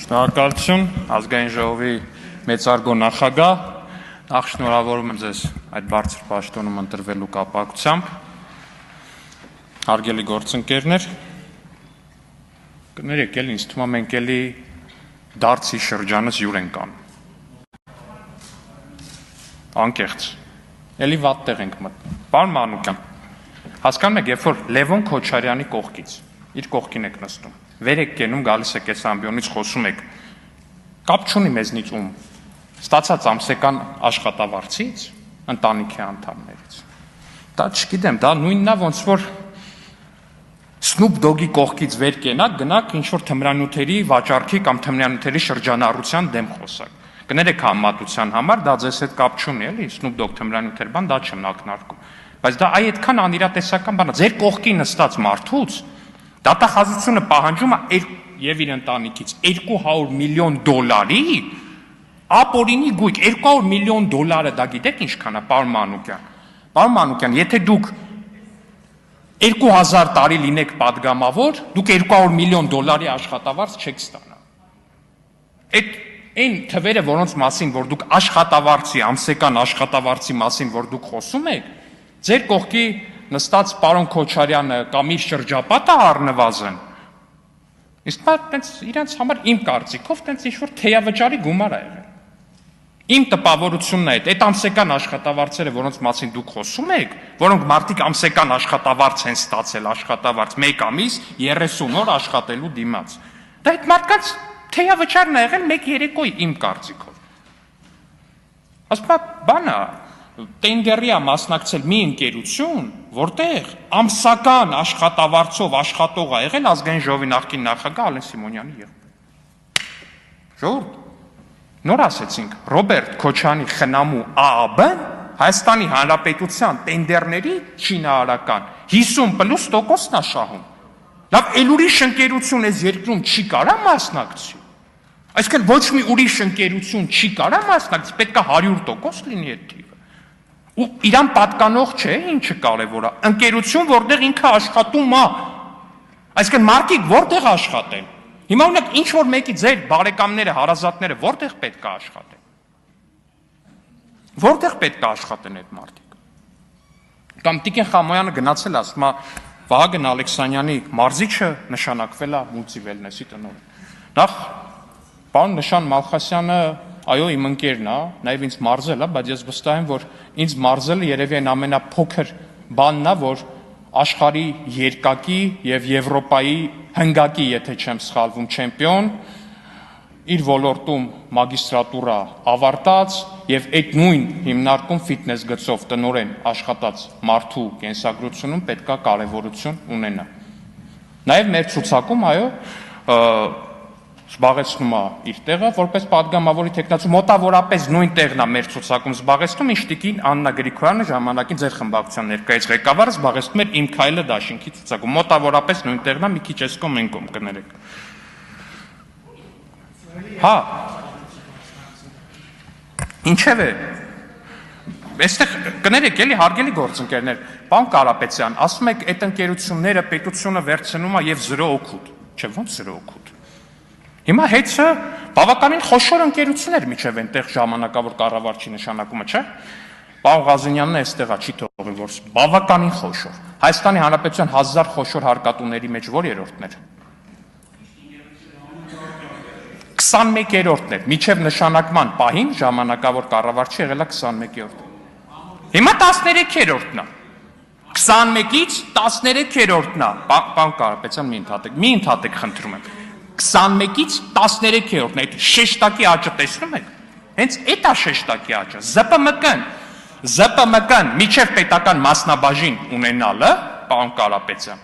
Շնորհակալություն ազգային ժողովի մեծարգո նախագահ, նախ շնորհավորում եմ ձեզ այդ բարձր պաշտոնում ընտրվելու կապակցությամբ, հարգելի գործընկերներ, կներեք էլի, ինձ թվում է մենք էլի դարձի շրջանից յուր ենք անում, անկեղծ, էլի վատ տեղ ենք մտնում, պարոն Մանուկյան, հասկանում եք, երբ որ Լևոն Քոչարյանի կողքից, իր կողքին եք նստում, վեր եք կենում, գալիս եք այս ամբիոնից խոսում եք, կապ չունի մեզնից ում, ստացած ամսական աշխատավարձից, ընտանիքի անդամներից, դա չգիտեմ, դա նույնն է ոնց որ Snoop Dogg-ի կողքից վեր կենակ, գնաք ինչ-որ թմրանյութերի վաճառքի կամ թմրանյութերի շրջանառության դեմ խոսակ, կներեք համատության համար, դա ձեզ հետ կապ չունի, էլի, Snoop Dogg թմրանյութեր բան, դա չեմ ակնարկում, բայց դա այդքան անիրատեսական բան է, ձեր կողքի նստած մարդուց դատախազությունը պահանջում է եւ իր ընտանիքից $200 միլիոն ապօրինի գույք, $200 միլիոն դա գիտեք ինչքան է, պարոն Մանուկյան, եթե դուք 2000 տարի լինեք պատգամավոր, դուք $200 միլիոն աշխատավարձ չեք ստանա։ Այն թվերը, որոնց մասին, որ դուք աշխատավարձի, ամսական աշխատավարձի մասին, որ դուք խոսում եք, ձեր կողքի նստած պարոն Քոչարյանը կամ իր շրջապատը առնվազն, իրենց համար իմ կարծիքով տենց ինչ-որ թեյավճարի գումար է եղել։ Իմ տպավորությունն է այդ ամսական աշխատավարձերը, որոնց մասին դուք խոսում եք, որոնք մարդիկ ամսական աշխատավարձ են ստացել, աշխատավարձ 1 ամիս 30 օր աշխատելու դիմաց։ Դա այդ մարդկանց թեյավճարն է եղել 1 երեկոյի իմ կարծիքով։ Ասում բանա տենդերի է մասնակցել մի ընկերություն, որտեղ ամսական աշխատավարձով աշխատող է եղել ազգային ժողովի նախկին նախագահ Ալեն Սիմոնյանի եղբայրը։ Ժողովուրդ, նոր ասեցինք, Ռոբերտ Քոչարյանի խնամու ԱԱԲ-ն Հայաստանի Հանրապետության տենդերների շինարարական 50+%-ն է շահում։ Լավ, էլ ուրիշ ընկերություն այս երկրում չի կարա մասնակցի։ Այսինքն ոչ մի ուրիշ ընկերություն չի կարա մասնակցի, պետք է 100% լինի այդ թիվը։ Ու իրան պատկանող չէ, ինչը կարևոր է, ընկերություն, որտեղ ինքը աշխատում է, այսինքն մարդիկ որտեղ աշխատեն, հիմա ունեք ինչ-որ մեկի ձեր բարեկամները, հարազատները, որտեղ պետք է աշխատեն, որտեղ պետք է աշխատեն այդ մարդիկ, կամ Տիկին Խամոյանը գնացել ասում է, Վահագն Ալեքսանյանի մարզիչը նշանակվել է Մուլտիվելնեսի տնօրեն, նախ պարոն Նշան Մալխասյանը այո, իմ ընկերն է, նաև ինձ մարզել է, բայց ես վստահ եմ, որ ինձ մարզելը երևի այն ամենափոքր բանն է, որ աշխարհի երկակի եւ Եվրոպայի հնգակի, եթե չեմ սխալվում, չեմպիոն, իր ոլորտում մագիստրատուրա ավարտած եւ այդ նույն հիմնարկում ֆիթնես գծով տնօրեն աշխատած մարդու կենսագրությունում պետքա կարեւորություն ունենա։ Նաև մեր ցուցակում, այո, զբաղեցնում է իր տեղը, որպես պատգամավորի թեկնածու մոտավորապես նույն տեղն է մեր ցուցակում զբաղեցնում, ինչ Տիկին Աննա Գրիգորյանը ժամանակին ձեր խմբակցության ներկայից ղեկավարը զբաղեցնում էր Իմ քայլը դաշինքի ցուցակում, մոտավորապես նույն տեղն է, մի քիչ էս կողմ են կողմ կներեք։ Հա։ Ինչևէ, այստեղ կներեք էլի հարգելի գործընկերներ, պարոն Կարապետյան, ասում եք այդ ընկերությունները պետությունը վերցնում է եւ 0 օգուտ, չէ՞ ոնց 0 օգուտ։ Հիմա հետը բավականին խոշոր ընկերություն էր միջև այնտեղ ժամանակավոր կառավարչի նշանակումը, չէ՞։ Պարոն Ղազենյանն էստեղ է, չի թողի, որ բավականին խոշոր։ Հայաստանի Հանրապետության 1000 խոշոր հարկատուների մեջ որ երրորդն էր։ 21-րդն էր, միջև նշանակման պահին ժամանակավոր կառավարչի եղել է 21-րդ։ Հիմա 13-րդն է։ 21-ից 13-րդն է։ Պարոն Կարապետյան, մի ընդհատեք, խնդրում եմ։ 21-ից 13-րդն է, այդ շեշտակի աճը տեսնում եք, հենց այդ է շեշտակի աճը, ԶՊՄԿ-ն միջև պետական մասնաբաժին ունենալը, պարոն Կարապետյան,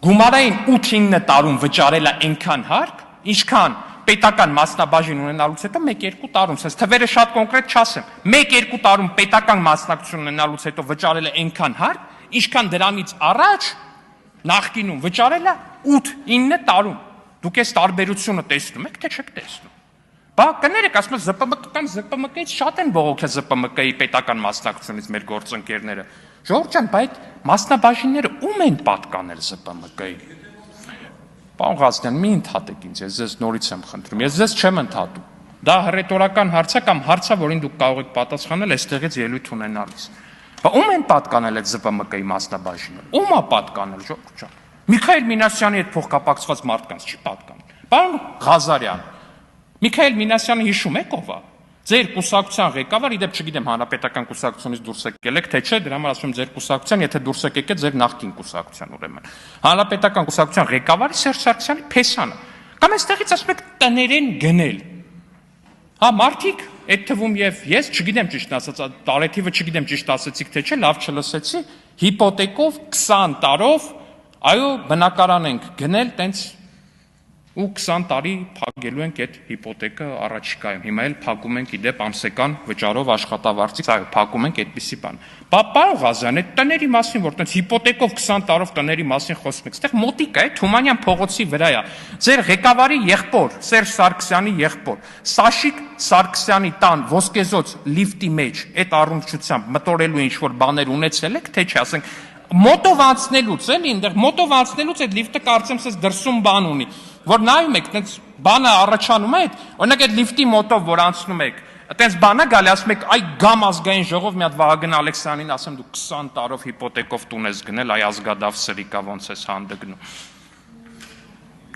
գումարային 8-9 տարում վճարել է այնքան հարկ, ինչքան պետական մասնաբաժին ունենալուց հետո 1-2 տարում, սենց թվերը շատ կոնկրետ չասեմ, 1-2 տարում պետական մասնակցություն ունենալուց հետո վճարել է այնքան հարկ, ինչքան դրանից առաջ նախկինում վճարել է 8-9 տարում, դուք այս տարբերությունը տեսնում եք, թե չեք տեսնում։ Բա կներեք, ասում եմ ԶՊՄԿ կամ ԶՊՄԿ-ից շատ են բողոքել ԶՊՄԿ-ի պետական մասնակցությունից մեր գործընկերները։ Ժողովուրդ ջան, բայց այդ մասնաբաժինները ում են պատկանել ԶՊՄԿ-ին։ Պարոն Ղազարյան, մի ընդհատեք ինձ, ես ձեզ նորից եմ խնդրում, ես ձեզ չեմ ընդհատում։ Դա հռետորական հարց է կամ հարց է, որին դուք կարող եք պատասխանել այստեղից ելույթ ունենալիս։ Բա ում են պատկանել այդ ԶՊՄԿ-ի մասնաբաժինը։ Ում է պատկանել, ժողովուրդ ջան։ Միքայել Մինասյանի հետ փոխկապակցված մարդկանց չի պատկանել։ Պարոն Ղազարյան, Միքայել Մինասյանը հիշում եք ով է։ Ձեր կուսակցության ղեկավար, իդեպ չգիտեմ հանրապետական կուսակցությունից դուրս եկել եք, թե չէ, դրա համար ասում եմ ձեր կուսակցության, եթե դուրս եկեք ձեր նախկին կուսակցության ուրեմն։ Հանրապետական կուսակցության ղեկավարը Սերժ Սարգսյանի փեսանը։ Կամ այստեղից ասում եք տներեն գնել։ Հա, մարդիկ, այդ թվում եւ ես, չգիտեմ ճիշտ ասած, տարեթիվը չգիտեմ ճիշտ ասեցիք թե չէ, լավ չլսեցի, հիպոթեկով 20 տարով, այո, բնակարան ենք գնել, տենց ու 20 տարի փակելու ենք այդ հիպոթեկը առաջիկայում։ Հիմա էլ փակում ենք իդեպ ամսական վճարով աշխատավարձից, այո, փակում ենք այդպիսի բան։ Պարոն Ղազարյան, այդ տների մասին, որ տենց հիպոթեկով 20 տարով տների մասին խոսում եք, այստեղ մոտիկ է, Թումանյան փողոցի վրա է։ Ձեր ղեկավարի եղբոր, Սերժ Սարգսյանի եղբոր, Սաշիկ Սարգսյանի տան ոսկեզոծ լիֆտի մեջ այդ առողջությամբ մտորելու ինչ որ բաներ ունեցել եք, թե չէ, ասենք մոտով անցնելուց, էլի, այնտեղ մոտով անցնելուց այդ լիֆտը կարծեմ սես դրսում բան ունի, որ նայում եք, տենց բանը առաջանում է, օրինակ այդ լիֆտի մոտով որ անցնում եք, տենց բանը գալի, ասում եք, այ գամ ազգային ժողով մի հատ Վահագն Ալեքսյանին ասեմ, դու 20 տարով հիպոթեկով տուն ես գնել, այ ազգադավ սրիկա ոնց ես հանդգնում։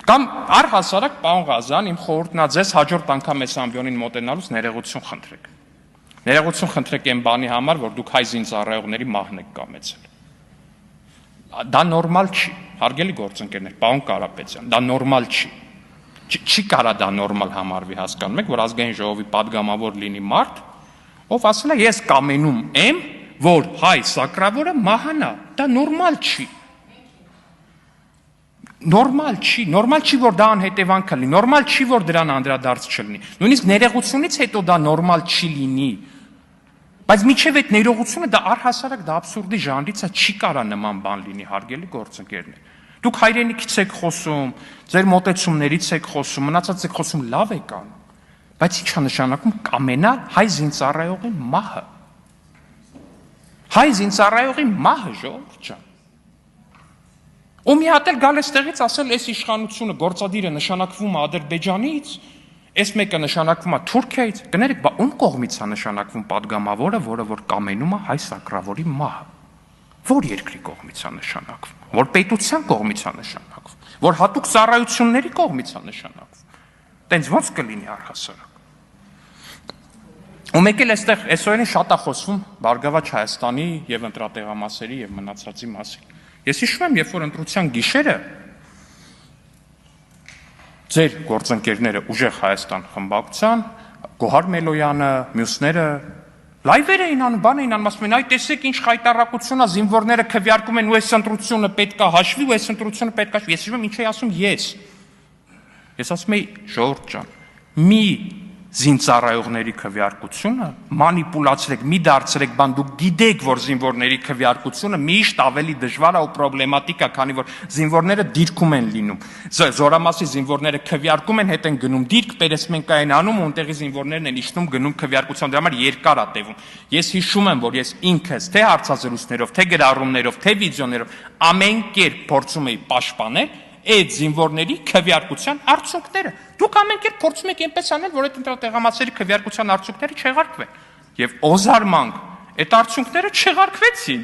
Կամ առհասարակ, պարոն Ղազարյան, իմ խորհուրդն է ձեզ հաջորդ անգամ այս ամբիոնին մոտենալուց ներողություն խնդրեք։ Ներողություն խնդրեք այն բանի համար, որ դուք հայ զինծառայողների մահն եք կամեցել։ Դա նորմալ չի, հարգելի գործընկերներ, պարոն Կարապետյան, դա նորմալ չի։ Չի կարա դա նորմալ համարվի, հասկանում եք, որ ազգային ժողովի падգամավոր լինի մարդ, ով ասել է ես կամենում եմ, որ հայ սակրավորը մահանա, դա նորմալ չի։ Նորմալ չի, որ դա անհետևանք լինի, նորմալ չի, որ դրան անդրադարձ չլինի։ Նույնիսկ ներողությունից հետո դա նորմալ չի լինի։ Բայց միջև այդ ներողությունը դա առհասարակ դա աբսուրդի ժանրից է, չի կարա նման բան լինի, հարգելի գործընկերներ։ Դուք հայրենիքից եք խոսում, ձեր մոտեցումներից եք խոսում, մնացած եք խոսում, լավ եք անում, բայց ի՞նչ է նշանակում կամենալ հայ զինծառայողի մահը։ Հայ զինծառայողի մահը, ժողովուրդ ջան։ Ու մի հատ էլ գալ էստեղից ասել, այս իշխանությունը գործադիրը նշանակվում է Ադրբեջանից, այս մեկը նշանակվում է Թուրքիայից, կներեք, բա ում կողմից է նշանակվում падգամավորը, որը որ կամենում է հայ սակրավորի մահը։ Որ երկրի կողմից է նշանակվում, որ պետության կողմից է նշանակվում, որ հատուկ ծառայությունների կողմից է նշանակվում։ Տենց ոնց կլինի առհասարակ։ Ու մեկ էլ այստեղ այսօրին շատ է խոսվում Բարգավաճ Հայաստանի եւ ընտրատեղամասերի եւ մնացածի մասին։ Ես հիշում եմ, երբ որ ընտրության գիշերը ձեր գործընկերները Ուժեղ Հայաստան խմբակցության, Գոհար Մելոյանը, մյուսները լայվեր էին անում, բան էին անում, ասում են, այ տեսեք ինչ խայտառակություն է, զինվորները քվեարկում են ու այս ընտրությունը պետք է հաշվի, ու այս ընտրությունը պետք է հաշվի։ Ես հիշում եմ, ինչ էի ասում ես։ Ես ասում էի, ժողովուրդ ջան, մի զինծառայողների քվեարկությունը մանիպուլացրեք, մի դարձրեք բան, դուք գիտեք, որ զինվորների քվեարկությունը միշտ ավելի դժվար է ու պրոբլեմատիկ է, քանի որ զինվորները դիրքում են լինում։ Զորամասի զինվորները քվեարկում են, հետ են գնում դիրք, պերեսմենկա են անում ու այնտեղի զինվորներն են իջնում գնում քվեարկության, դրա համար երկար է տևում։ Ես հիշում եմ, որ ես ինքս թե հարցազրույցներով, թե գրառումներով, թե վիդեոներով ամեն կերպ փորձում էի պաշտպանել այդ զինվորների քվեարկության արդյունքները։ Դուք ամեն կերպ փորձում եք այնպես անել, որ այդ ընտրատեղամասերի քվեարկության արդյունքները չեղարկվեն։ Եվ օզարմանք, այդ արդյունքները չեղարկվեցին։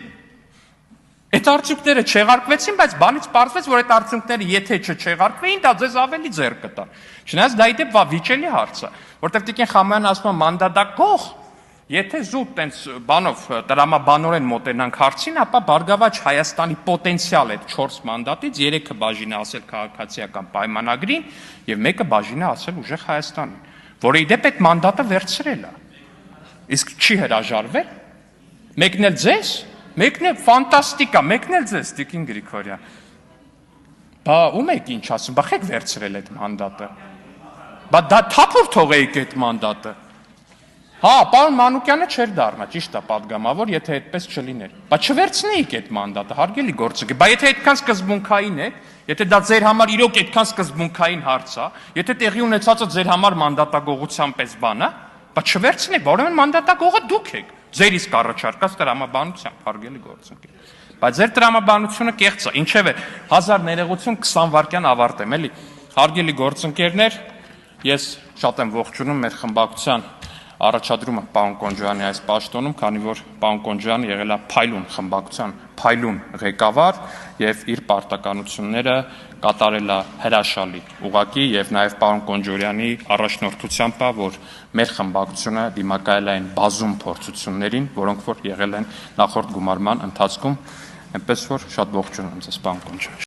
Այդ արդյունքները չեղարկվեցին, բայց բանից պարզվեց, որ այդ արդյունքները եթե չեղարկվեին, դա ձեզ ավելի ձեռ կտա։ Չնայած դա իդեպ վիճելի հարց է, որտեղ Տիկին Խամոյանն ասում է մանդատակող, եթե զուտ տենց բանով տրամաբանորեն մոտենանք հարցին, ապա Բարգավաճ Հայաստանի պոտենցիալ այդ 4 մանդատից 3-ը բաժինը ասել քաղաքացիական պայմանագրին եւ 1-ը բաժինը ասել Ուժեղ Հայաստանին, որը իդեպ այդ մանդատը վերցրել է։ Իսկ չի հրաժարվել։ Մեկն էլ ձեզ, մեկն էլ ֆանտաստիկ է, մեկն էլ ձեզ, Տիկին Գրիգորյան։ Բա ում եք ինչ ասում, բա եք վերցրել այդ մանդատը։ Բա դա թափուր թողեիք այդ մանդատը։ Հա, պարոն Մանուկյանը չէր դառնա, ճիշտ է падգամավոր, եթե այդպես չլիներ։ Բա չվերցնեիք այդ մանդատը, հարգելի գործընկեր։ Բա եթե այդքան սկզբունքային է, եթե դա ձեր համար իրոք այդքան սկզբունքային հարց է, եթե տեղի ունեցածը ձեր համար մանդատագողության պես բան է, բա չվերցնեիք, ուրեմն մանդատագողը դուք եք, ձեր իսկ առաջարկած տրամաբանությամբ, հարգելի գործընկեր։ Բայց ձեր տրամաբանությունը կեղծ է, ինչևէ 1000 ներողություն 20 վայրկյան ավարտեմ, էլի։ Հարգելի գործընկերներ, ես շատ եմ ողջունում մեր խմբակցության առաջադրումը պարոն Կոնջոյանի այս պաշտոնում, քանի որ պարոն Կոնջոյանը եղել է Փայլուն խմբակցության փայլուն ղեկավար եւ իր պարտականությունները կատարել է հրաշալի ուղղակի եւ նաեւ պարոն Կոնջոյանի առաջնորդությամբ, որ մեր խմբակցությունը դիմակայել է այն բազում փորձություններին, որոնք որ եղել են նախորդ գումարման ընթացքում, այնպես որ շատ ողջունում եմ ձեզ, պարոն Կոնջոյ։